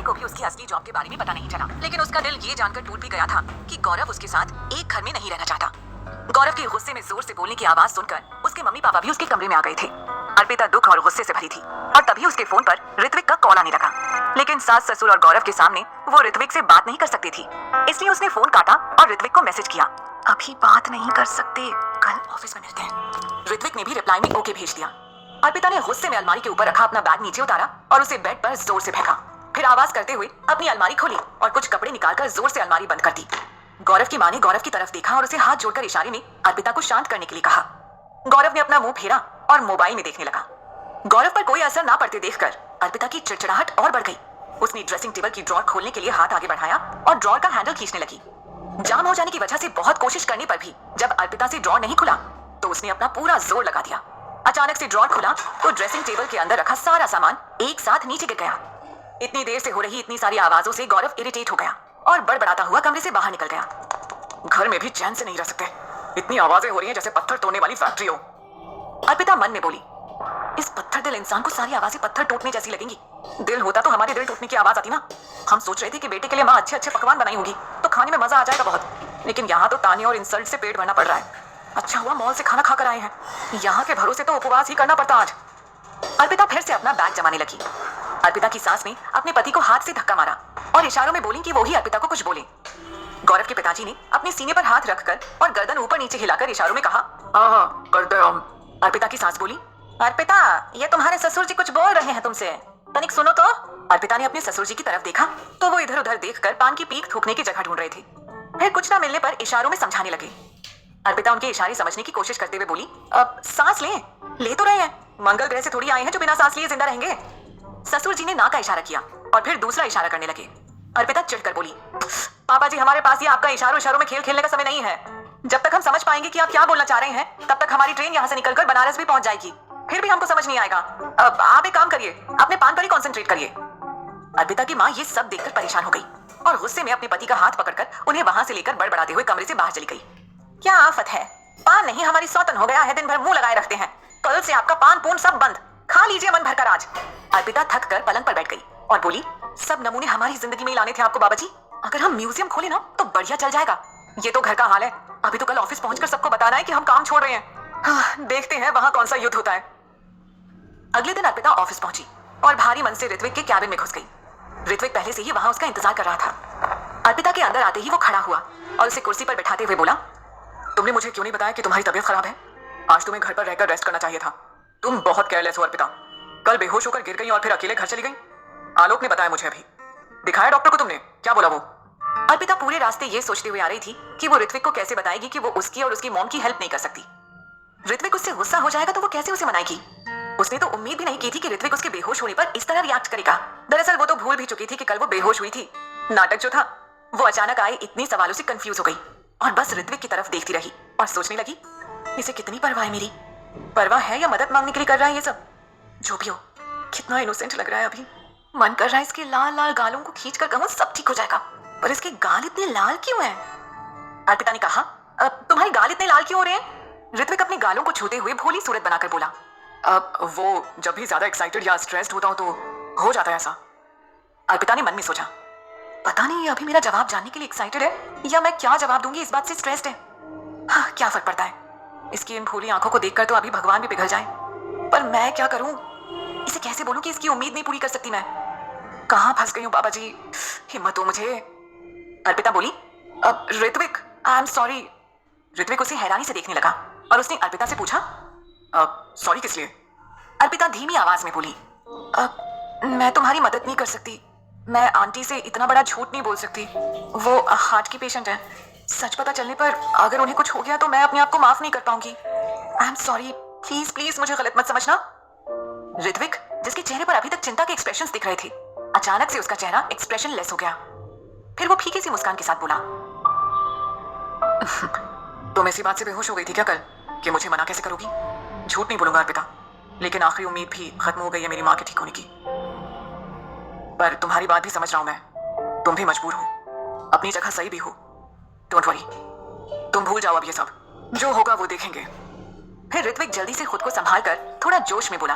को भी उसकी असली जॉब के बारे में पता नहीं चला, लेकिन उसका दिल ये जानकर टूट भी गया था कि गौरव उसके साथ एक घर में नहीं रहना चाहता। गौरव के गुस्से में जोर से बोलने की आवाज सुनकर उसके मम्मी पापा भी उसके कमरे में आ गए थे। अर्पिता दुख और गुस्से से भरी थी और तभी उसके फोन पर ऋत्विक का कॉल आने लगा, लेकिन सास ससुर और गौरव के सामने वो ऋत्विक से बात नहीं कर सकती थी, इसलिए उसने फोन काटा और ऋत्विक को मैसेज किया, अभी बात नहीं कर सकते, कल ऑफिस में मिलते हैं। ऋत्विक ने भी रिप्लाई में ओके भेज दिया। अर्पिता ने गुस्से में अलमारी के ऊपर रखा अपना बैग नीचे उतारा और उसे बेड पर जोर से फेंका, फिर आवाज करते हुए अपनी अलमारी खोली और कुछ कपड़े निकालकर जोर से अलमारी बंद कर दी। गौरव की मां ने गौरव की तरफ देखा और उसे हाथ जोड़कर इशारे में अर्पिता को शांत करने के लिए कहा। गौरव ने अपना मुंह फेरा और मोबाइल में देखने लगा। गौरव पर कोई असर ना पड़ते देखकर अर्पिता की चिड़चिड़ाहट और बढ़ गई। उसने ड्रेसिंग टेबल की ड्रॉर खोलने के लिए हाथ आगे बढ़ाया और ड्रॉर का हैंडल खींचने लगी। जाम हो जाने की वजह से बहुत कोशिश करने पर भी जब अर्पिता से ड्रॉर नहीं खुला तो उसने अपना पूरा जोर लगा दिया। अचानक से ड्रॉर खुला तो ड्रेसिंग टेबल के अंदर रखा सारा सामान एक साथ नीचे गिर गया। इतनी देर से हो रही इतनी सारी आवाजों से गौरव इरिटेट हो गया और बड़बड़ाता हुआ कमरे से बाहर निकल गया। घर में भी चैन से नहीं रह सकते, इतनी आवाजें हो रही हैं जैसे पत्थर तोड़ने वाली फैक्ट्री हो। अर्पिता मन में बोली, इस पत्थर दिल इंसान को सारी आवाजें पत्थर टूटने जैसी लगेंगी। दिल होता तो हमारे दिल टूटने की आवाज आती ना। हम सोच रहे थे कि बेटे के लिए माँ अच्छे अच्छे पकवान बनाई होगी तो खाने में मजा आ जाएगा बहुत, लेकिन यहाँ तो ताने और इंसल्ट से पेट भरना पड़ रहा है। अच्छा हुआ मॉल से खाना खाकर आए हैं, यहाँ के भरोसे तो उपवास ही करना पड़ता आज। अर्पिता फिर से अपना बैग जमाने लगी। अर्पिता की सास ने अपने पति को हाथ से धक्का मारा और इशारों में बोली कि वो ही अर्पिता को कुछ बोले। गौरव के पिताजी ने अपने सीने पर हाथ रखकर और गर्दन ऊपर नीचे हिलाकर इशारों में कहा, हाँ करते हम। अर्पिता की सास बोली, अर्पिता ये तुम्हारे ससुर जी कुछ बोल रहे हैं तुमसे, तनिक सुनो तो। अर्पिता ने अपने ससुर जी की तरफ देखा तो वो इधर उधर देखकर पान की पीक थूकने की जगह ढूंढ रहे थे। फिर कुछ ना मिलने पर इशारों में समझाने लगे। अर्पिता उनके इशारे समझने की कोशिश करते हुए बोली, अब सांस ले तो रहे हैं, मंगल ग्रह से थोड़ी आए हैं जो बिना सांस लिए जिंदा रहेंगे। ससुर जी ने ना का इशारा किया और फिर दूसरा इशारा करने लगे। अर्पिता चिढ़कर बोली, पापा जी हमारे पास ये आपका इशारों में खेल खेलने का समय नहीं है। जब तक हम समझ पाएंगे कि आप क्या बोलना चाह रहे हैं तब तक हमारी ट्रेन यहाँ से निकलकर बनारस भी पहुंच जाएगी, फिर भी हमको समझ नहीं आएगा। अब आप एक काम करिए, अपने पान पर ही कॉन्सेंट्रेट करिए। अर्पिता की माँ ये सब देखकर परेशान हो गई और गुस्से में अपने पति का हाथ पकड़कर उन्हें वहां से लेकर बड़बड़ाते हुए कमरे से बाहर चली गई। क्या आफत है, पान नहीं हमारी सौतन हो गया है, दिन भर मुंह लगाए रखते हैं, कल से आपका पान पून सब बंद, खा लीजिए मन भरकर आज। अर्पिता थक कर पलंग पर बैठ गई और बोली, सब नमूने हमारी जिंदगी में लाने थे आपको बाबा जी, अगर हम म्यूजियम खोले ना तो बढ़िया चल जाएगा। ये तो घर का हाल है, अभी तो कल ऑफिस पहुंचकर सबको बताना है कि हम काम छोड़ रहे हैं। हाँ, देखते हैं वहां कौन सा युद्ध होता है। अगले दिन अर्पिता ऑफिस पहुंची और भारी मन से ऋत्विक के कैबिन में घुस गई। ऋत्विक पहले से ही वहां उसका इंतजार कर रहा था। अर्पिता के अंदर आते ही वो खड़ा हुआ और उसे कुर्सी पर बैठाते हुए बोला, तुमने मुझे क्यों नहीं बताया कि तुम्हारी तबीयत खराब है? आज तुम्हें घर पर रहकर रेस्ट करना चाहिए था। तुम बहुत केयरलेस हो अर्पिता, कल बेहोश होकर गिर गई और फिर अकेले घर चली गई। आलोक ने बताया मुझे अभी। दिखाया डॉक्टर को तुमने, क्या बोला वो? अर्पिता पूरे रास्ते ये सोचते हुए आ रही थी कि वो ऋत्विक को कैसे बताएगी कि वो उसकी और उसकी मॉम की हेल्प नहीं कर सकती। ऋत्विक उससे गुस्सा हो जाएगा तो वो कैसे उसे मनाएगी? उसने तो उम्मीद भी नहीं की थी कि ऋत्विक उसके बेहोश होने पर इस तरह रिएक्ट करेगा। दरअसल वो तो भूल भी चुकी थी कि कल वो बेहोश हुई थी। नाटक जो था वो अचानक आए इतने सवालों से कंफ्यूज हो गई और बस ऋत्विक की तरफ देखती रही और सोचने लगी, इसे कितनी परवाह है मेरी, परवाह है या मदद मांगने के लिए कर रहा है ये सब? जो भी हो, कितना इनोसेंट लग रहा है अभी। मन कर रहा है इसके लाल लाल गालों को खींच कर कहूं सब ठीक हो जाएगा, पर इसके गाल इतने लाल क्यों हैं? अर्पिता ने कहा, तुम्हारे गाल इतने लाल क्यों हो रहे हैं? ऋत्विक अपने गालों को छूते हुए भोली सूरत बनाकर बोला, वो जब भी ज्यादा एक्साइटेड या स्ट्रेस्ड होता हूं तो हो जाता है ऐसा। अर्पिता ने मन में सोचा, पता नहीं ये अभी मेरा जवाब जानने के लिए एक्साइटेड है या मैं क्या जवाब दूंगी इस बात से स्ट्रेस्ड है। हाँ, क्या फर्क पड़ता है, इसकी इन भोली आंखों को देखकर तो अभी भगवान भी पिघल जाए, पर मैं क्या करूं? इसे कैसे बोलूं कि इसकी उम्मीद नहीं पूरी कर सकती मैं? कहां फंस गई हूं बाबा जी, हिम्मत हो मुझे। अर्पिता बोली, Ritvik I am sorry. Ritvik उसे हैरानी से देखने लगा और उसने अर्पिता से पूछा, सॉरी किस लिए? अर्पिता धीमी आवाज में बोली, मैं तुम्हारी मदद नहीं कर सकती, मैं आंटी से इतना बड़ा झूठ नहीं बोल सकती, वो हार्ट की पेशेंट है, सच पता चलने पर अगर उन्हें कुछ हो गया तो मैं अपने आप को माफ नहीं कर पाऊंगी। आई एम सॉरी, प्लीज प्लीज मुझे गलत मत समझना। ऋत्विक, जिसके चेहरे पर अभी तक चिंता के एक्सप्रेशंस दिख रहे थे, अचानक से उसका चेहरा एक्सप्रेशन लेस हो गया। फिर वो फीकी सी मुस्कान के साथ बोला, तुम ऐसी बात से बेहोश हो गई थी क्या कल कि मुझे मना कैसे करोगी? झूठ नहीं बोलूंगा अर्पिता, लेकिन आखिरी उम्मीद भी खत्म हो गई है मेरी माँ के ठीक होने की। पर तुम्हारी बात भी समझ रहा हूं मैं, तुम भी मजबूर हो, अपनी जगह सही भी हो। डोंट वरी, तुम भूल जाओ अब ये सब, जो होगा वो देखेंगे। फिर ऋत्विक जल्दी से खुद को संभाल कर थोड़ा जोश में बोला,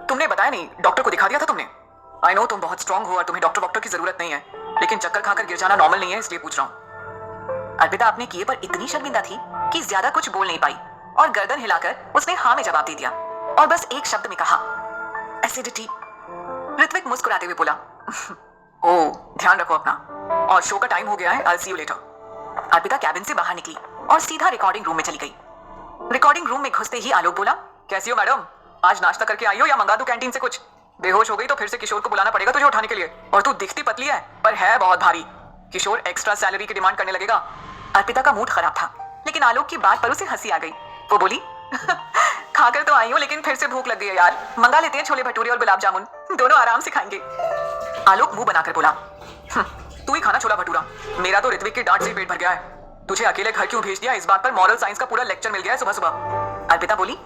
तुमने बताया नहीं, डॉक्टर को दिखा दिया था तुमने? आई नो तुम बहुत स्ट्रांग हो और तुम्हें डॉक्टर की जरूरत नहीं है, लेकिन चक्कर खाकर गिर जाना नॉर्मल नहीं है, इसलिए पूछ रहा हूँ। अर्पिता अपने किए पर इतनी शर्मिंदा थी कि ज्यादा कुछ बोल नहीं पाई और गर्दन हिलाकर उसने हाँ में जवाब दे दिया और बस एक शब्द में कहा, एसिडिटी। ऋत्विक मुस्कुराते हुए बोला, ओ ध्यान रखो अपना, और शो का टाइम हो गया है, आई सी यू लेटर। अर्पिता कैबिन से बाहर निकली और सीधा रिकॉर्डिंग रूम में चली गई। रिकॉर्डिंग रूम में घुसते ही आलोक बोला, कैसी हो मैडम, आज नाश्ता करके आई हो या मंगा दूं कैंटीन से कुछ? बेहोश हो गई तो फिर से किशोर को बुलाना पड़ेगा तुझे उठाने के लिए, और तू दिखती पतली है पर है बहुत भारी। किशोर एक्स्ट्रा सैलरी की डिमांड करने लगेगा। अर्पिता का मूड खराब था, लेकिन आलोक की बात पर उसे हंसी आ गई। वो बोली, खाकर तो आई हूँ लेकिन फिर से भूख लग गई है यार, मंगा लेते हैं छोले भटूरे और गुलाब जामुन, दोनों आराम से खाएंगे। आलोक मुंह बनाकर बोला, तू ही खाना छोला भटूरा, मेरा तो ऋत्विक की डांट से पेट भर गया है। तुझे अकेले घर क्यों भेज दिया, इस बात पर मॉरल साइंस का पूरा लेक्चर मिल गया है सुबह सुबह। अर्पिता बोली,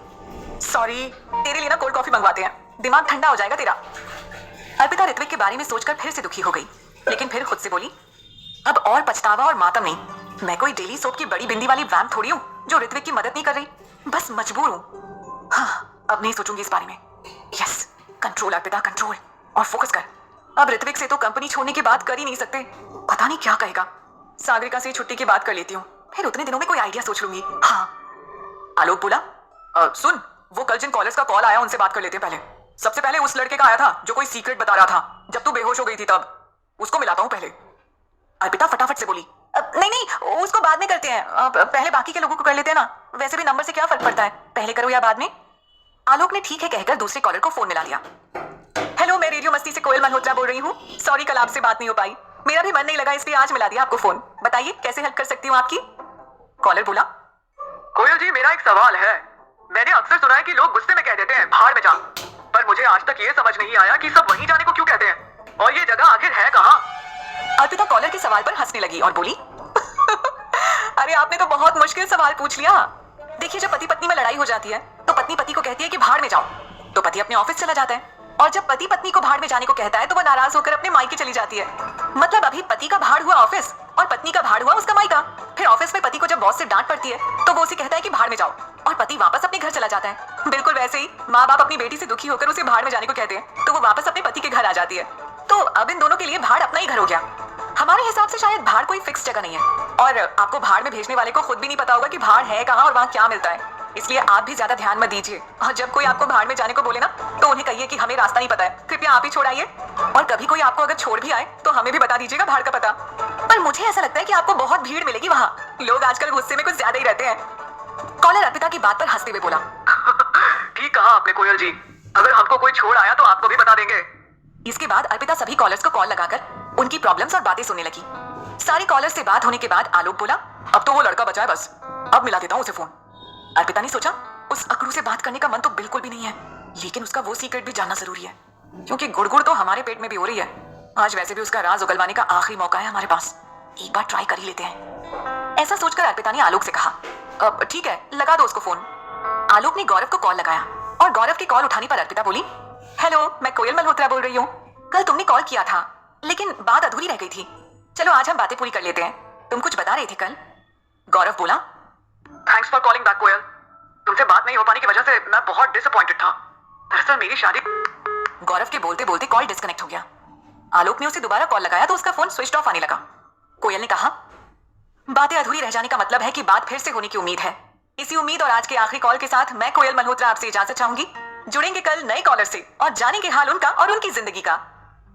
सॉरी, तेरे लिए ना कोल्ड कॉफी मंगवाते हैं, दिमाग ठंडा हो जाएगा तेरा। अर्पिता ऋत्विक के बारे में सोचकर फिर से दुखी हो गई, लेकिन फिर खुद से बोली, अब और पछतावा और मातम नहीं, मैं कोई डेली सोप की बड़ी बिंदी वाली वैम्प थोड़ी हूँ जो ऋत्विक की मदद नहीं कर रही, बस मजबूर हूँ। हाँ, अब नहीं सोचूंगी इस बारे में। यस, कंट्रोल अर्पिता, कंट्रोल, और फोकस कर। अब ऋत्विक से तो कंपनी छोड़ने की बात कर ही नहीं सकते, पता नहीं क्या कहेगा। सागरिका से छुट्टी की बात कर लेती हूँ, फिर उतने दिनों में कोई आइडिया सोच लूंगी। हाँ। आलोक बोला, सुन, वो कल जिन कॉलर्स का कॉल आया उनसे बात कर लेते हैं पहले। सबसे पहले उस लड़के का आया था जो कोई सीक्रेट बता रहा था जब तू बेहोश हो गई थी, तब उसको मिलाता हूँ पहले। अर्पिता फटाफट से बोली, नहीं नहीं, उसको बाद में करते हैं, पहले बाकी के लोगों को कर लेते हैं ना, वैसे भी नंबर से क्या फर्क पड़ता है, पहले करो या बाद में। आलोक ने ठीक है कहकर दूसरे कॉलर को फोन मिला लिया। हेलो, मैं रेडियो मस्ती से कोयल मल्होत्रा बोल रही हूँ, सॉरी कल आपसे बात नहीं हो पाई, मेरा भी मन नहीं लगा इसलिए आज मिला दिया आपको फोन, बताइए कैसे हेल्प कर सकती हूँ आपकी। कॉलर बोला, कोयल जी मेरा एक सवाल है, मैंने अक्सर सुना है कि लोग गुस्से में कह देते हैं भाड़ में जा, पर मुझे आज तक ये समझ नहीं आया कि सब वहीं जाने को क्यों कहते हैं, और ये जगह आखिर है कहाँ। अर्पिता कॉलर के सवाल पर हंसने लगी और बोली, अरे आपने तो बहुत मुश्किल सवाल पूछ लिया। देखिए, जब पति पत्नी में लड़ाई हो जाती है तो पत्नी पति को कहती है कि भाड़ में जाओ, तो पति अपने ऑफिस चला जाता है, और जब पति पत्नी को भाड़ में जाने को कहता है तो वह नाराज होकर अपने मायके चली जाती है। मतलब अभी पति का भाड़ हुआ ऑफिस और पत्नी का भाड़ हुआ उसका मायका। फिर ऑफिस में पति को जब बॉस से डांट पड़ती है तो वो उसे कहता है कि भाड़ में जाओ, और पति वापस अपने घर चला जाता है। बिल्कुल वैसे ही माँ बाप अपनी बेटी से दुखी होकर उसे भाड़ में जाने को कहते हैं तो वो वापस अपने पति के घर आ जाती है। तो अब इन दोनों के लिए भाड़ अपना ही घर हो गया। हमारे हिसाब से शायद भाड़ कोई फिक्स जगह नहीं है, और आपको भाड़ में भेजने वाले को खुद भी नहीं पता होगा कि भाड़ है कहाँ और वहाँ क्या मिलता है, इसलिए आप भी ज्यादा ध्यान मत दीजिए, और जब कोई आपको भाड़ में जाने को बोले ना तो उन्हें कहिए कि हमें रास्ता नहीं पता है, कृपया आप ही छोड़ आइए, और कभी कोई आपको अगर छोड़ भी आए तो हमें भी बता दीजिएगा भाड़ का पता। पर मुझे ऐसा लगता है कि आपको बहुत भीड़ मिलेगी वहाँ, लोग आजकल गुस्से में कुछ ज्यादा ही रहते हैं। कॉलर अर्पिता की बात पर हंसते हुए बोला, ठीक कहा आपने कोयल जी, अगर हमको कोई छोड़ आया तो आपको भी बता देंगे। इसके बाद अर्पिता सभी कॉलर्स को कॉल लगाकर उनकी प्रॉब्लम्स और बातें सुनने लगी। सारी कॉलर्स से बात होने के बाद आलोक बोला, अब तो वो लड़का बचा है, बस अब मिला देता हूँ उसे फोन। अर्पिता ने सोचा, उस अकड़ू से बात करने का मन तो बिल्कुल भी नहीं है, लेकिन उसका वो सीक्रेट भी जानना जरूरी है, क्योंकि गुड़गुड़ तो हमारे पेट में भी हो रही है। आज वैसे भी उसका राज उगलवाने का आखिरी मौका है हमारे पास, एक बार ट्राई कर ही लेते हैं। ऐसा सोचकर अर्पिता ने आलोक से कहा, अब ठीक है, लगा दो उसको फोन। आलोक ने गौरव को कॉल लगाया और गौरव की कॉल उठाने पर अर्पिता बोली, हेलो, मैं कोयल मल्होत्रा बोल रही हूँ, कल तुमने कॉल किया था लेकिन बात अधूरी रह गई थी, चलो आज हम बातें पूरी कर लेते हैं, तुम कुछ बता रहे थे कल। गौरव बोला, थैंक्स फॉर कॉलिंग बैक कोयल, तुमसे बात नहीं हो पाने की वजह से मैं बहुत डिसअपॉइंटेड था, दरअसल मेरी शादी। गौरव के बोलते बोलते कॉल डिस्कनेक्ट हो गया। आलोक ने उसे दोबारा कॉल लगाया तो उसका फोन स्विच ऑफ आने लगा। कोयल ने कहा, बातें अधूरी रह जाने का मतलब है कि बात फिर से होने की उम्मीद है। इसी उम्मीद और आज के आखिरी कॉल के साथ मैं कोयल मल्होत्रा आपसे इजाजत चाहूंगी। जुड़ेंगे कल नए कॉलर से और जानेंगे हाल उनका और उनकी जिंदगी का।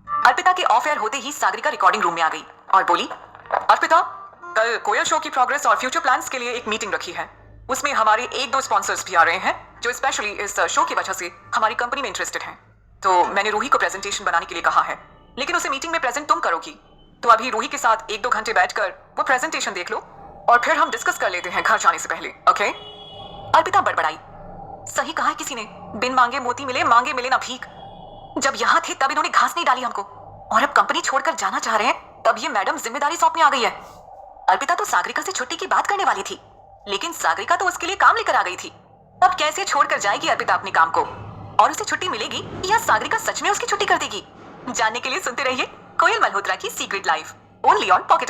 अर्पिता के ऑफ एयर होते ही सागरिका रिकॉर्डिंग रूम में आ गई और बोली, अर्पिता, कल कोयल शो की प्रोग्रेस और फ्यूचर प्लान्स के लिए एक मीटिंग रखी है, उसमें हमारे 1-2 स्पॉन्सर्स भी आ रहे हैं जो स्पेशली इस शो की वजह से हमारी कंपनी में इंटरेस्टेड हैं। तो मैंने रूही को प्रेजेंटेशन बनाने के लिए कहा है, लेकिन उसे मीटिंग में प्रेजेंट तुम करोगी, तो अभी रूही के साथ 1-2 घंटे बैठकर वो प्रेजेंटेशन देख लो और फिर हम डिस्कस कर लेते हैं घर जाने से पहले, ओके? अर्पिता बड़बड़ाई, सही कहा है किसी ने, बिन मांगे मोती मिले, मांगे मिले ना भीख। जब यहाँ थे तब इन्होंने घास नहीं डाली हमको, और अब कंपनी छोड़कर जाना चाह रहे हैं तब ये मैडम जिम्मेदारी सौंपने आ गई है। अर्पिता तो सागरिका से छुट्टी की बात करने वाली थी, लेकिन सागरिका तो उसके लिए काम लेकर आ गई थी। अब कैसे छोड़कर जाएगी अर्पिता अपने काम को, और उसे छुट्टी मिलेगी या सागरिका सच में उसकी छुट्टी कर देगी? जानने के लिए सुनते रहिए कोयल मल्होत्रा की secret life, only on pocket.